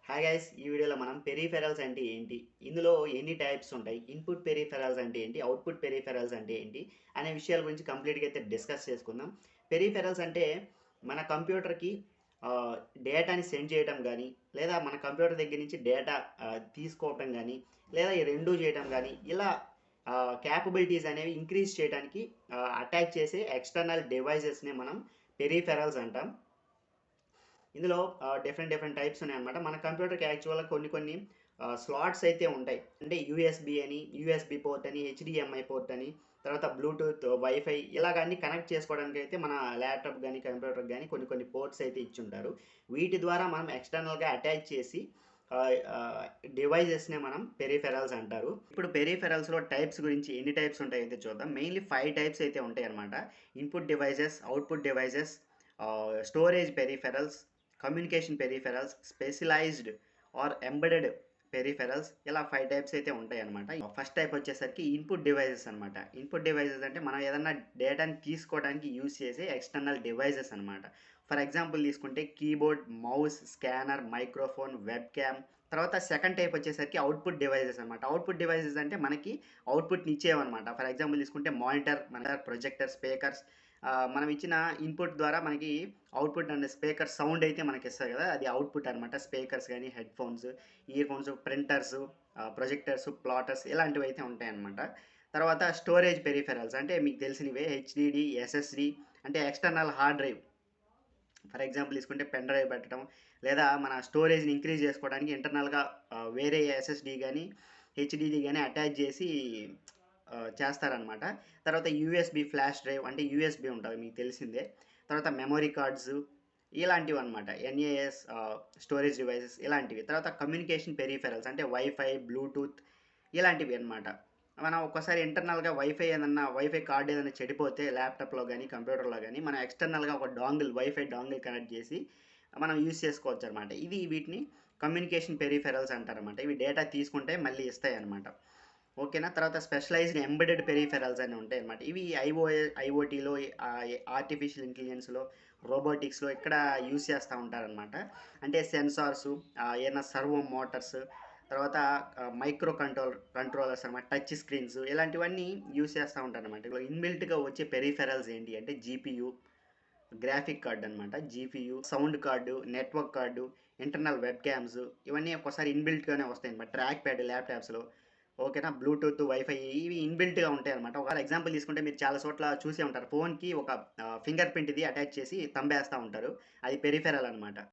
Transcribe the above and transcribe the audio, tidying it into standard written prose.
Hi guys, ఈ వీడియోలో మనం పెరిఫెరల్స్ అంటే ఏంటి, ఇందులో ఎన్ని టైప్స్ ఉంటాయి, ఇన్పుట్ పెరిఫెరల్స్ అంటే ఏంటి, అవుట్పుట్ పెరిఫెరల్స్ అంటే ఏంటి అనే విషయాల గురించి కంప్లీట్గా అయితే డిస్కస్ చేసుకుందాం. పెరిఫెరల్స్ అంటే మన కంప్యూటర్కి డేటాని సెండ్ చేయడం కానీ, లేదా మన కంప్యూటర్ దగ్గర నుంచి డేటా తీసుకోవటం కానీ, లేదా ఈ రెండూ చేయడం కానీ, ఇలా క్యాపబిలిటీస్ అనేవి ఇంక్రీజ్ చేయడానికి అటాచ్ చేసే ఎక్స్టర్నల్ డివైజెస్ని మనం పెరిఫెరల్స్ అంటాం. ఇందులో డిఫరెంట్ టైప్స్ ఉన్నాయన్నమాట. మన కంప్యూటర్కి యాక్చువల్గా కొన్ని స్లాట్స్ అయితే ఉంటాయి. అంటే యూఎస్బి అని, యూఎస్బి పోర్ట్ అని, హెచ్డిఎంఐ పోర్ట్ అని, తర్వాత బ్లూటూత్, వైఫై ఇలాగ అన్ని కనెక్ట్ చేసుకోవడానికి అయితే మన ల్యాప్టాప్ కానీ కంప్యూటర్ కానీ కొన్ని పోర్ట్స్ అయితే ఇచ్చుంటారు. వీటి ద్వారా మనం ఎక్స్టర్నల్గా అటాచ్ చేసి డివైజెస్నే మనం పెరిఫెరల్స్ అంటారు. ఇప్పుడు పెరిఫెరల్స్లో టైప్స్ గురించి ఎన్ని టైప్స్ ఉంటాయి అయితే చూద్దాం. మెయిన్లీ 5 టైప్స్ అయితే ఉంటాయి అనమాట. Input devices, output devices, storage peripherals, communication peripherals, specialized or embedded peripherals, ఇలా 5 టైప్స్ అయితే ఉంటాయి అనమాట. ఫస్ట్ టైప్ వచ్చేసరికి ఇన్పుట్ డివైజెస్ అనమాట. ఇన్పుట్ డివైజెస్ అంటే మనం ఏదన్నా డేటాని తీసుకోవడానికి యూస్ చేసే ఎక్స్టర్నల్ డివైజెస్ అనమాట. ఫర్ ఎగ్జాంపుల్ తీసుకుంటే keyboard, mouse, scanner, microphone, webcam. తర్వాత సెకండ్ టైప్ వచ్చేసరికి అవుట్పుట్ డివైజెస్ అనమాట. అవుట్పుట్ డివైజెస్ అంటే మనకి అవుట్పుట్ని ఇచ్చేవన్నమాట. ఫర్ ఎగ్జాంపుల్ తీసుకుంటే మానిటర్, ప్రొజెక్టర్, స్పీకర్స్. మనం ఇచ్చిన ఇన్పుట్ ద్వారా మనకి అవుట్పుట్ అండ్ స్పీకర్ సౌండ్ అయితే మనకి ఇస్తుంది కదా, అది అవుట్పుట్ అనమాట. స్పీకర్స్ కానీ, head phones, ear phones, printers, projectors, platters ఇలాంటివి అయితే ఉంటాయన్నమాట. తర్వాత స్టోరేజ్ పెరిఫెరల్స్ అంటే మీకు తెలిసినవే, హెచ్డిడి, ఎస్ఎస్డి అంటే external hard drive. For example తీసుకుంటే పెన్ డ్రైవ్ పెట్టడం, లేదా మన స్టోరేజ్ని ఇంక్రీజ్ చేసుకోవడానికి ఇంటర్నల్గా వేరే ఎస్ఎస్డి కానీ, హెచ్డిడి కానీ అటాచ్ చేసి చేస్తారనమాట. తర్వాత యూఎస్బి ఫ్లాష్ డ్రైవ్ అంటే యూఎస్బి ఉంటుంది మీకు తెలిసిందే. తర్వాత మెమొరీ కార్డ్స్ ఇలాంటివి అనమాట. ఎన్ఏఎస్ స్టోరేజ్ డివైసెస్ ఇలాంటివి. తర్వాత కమ్యూనికేషన్ పెరిఫెరల్స్ అంటే వైఫై, బ్లూటూత్ ఇలాంటివి అనమాట. మనం ఒక్కసారి ఇంటర్నల్గా వైఫై కార్డ్ ఏదైనా చెడిపోతే ల్యాప్టాప్లో కానీ కంప్యూటర్లో కానీ మనం ఎక్స్టర్నల్గా ఒక వైఫై డాంగిల్ కనెక్ట్ చేసి మనం యూస్ చేసుకోవచ్చు అనమాట. వీటిని కమ్యూనికేషన్ పెరిఫెరల్స్ అంటారనమాట. ఇవి డేటా తీసుకుంటే మళ్ళీ ఇస్తాయి అనమాట. ఓకేనా. తర్వాత స్పెషలైజ్డ్ ఎంబెడెడ్ పెరిఫెరల్స్ అని ఉంటాయి అనమాట. ఇవి ఐఓటీలో, ఆర్టిఫిషియల్ ఇంటెలిజెన్స్లో, రోబోటిక్స్లో ఇక్కడ యూస్ చేస్తూ ఉంటారనమాట. అంటే సెన్సార్సు, ఏదైనా సర్వో మోటార్స్, తర్వాత మైక్రో కంట్రోలర్స్ అనమాట, టచ్ స్క్రీన్స్ ఇలాంటివన్నీ యూస్ చేస్తూ ఉంటారు అనమాట. ఇలా ఇన్బిల్ట్గా వచ్చే పెరిఫెరల్స్ ఏంటి అంటే జీపీయూ, గ్రాఫిక్ కార్డ్ అనమాట, GPU, sound card, network card, internal web cams ఇవన్నీ ఒక్కసారి ఇన్బిల్ట్గానే వస్తాయి అనమాట. ట్రాక్ ప్యాడ్ ల్యాప్టాప్స్లో. ఓకేనా. బ్లూటూత్, వైఫై ఇవి ఇన్బిల్ట్గా ఉంటాయి అనమాట. ఒక ఎగ్జాంపుల్ తీసుకుంటే మీరు చాలా చోట్ల చూసే ఉంటారు, ఫోన్కి ఒక ఫింగర్ ప్రింట్ ఇది అటాచ్ చేసి తంబేస్తూ ఉంటారు, అది పెరిఫెరల్ అనమాట.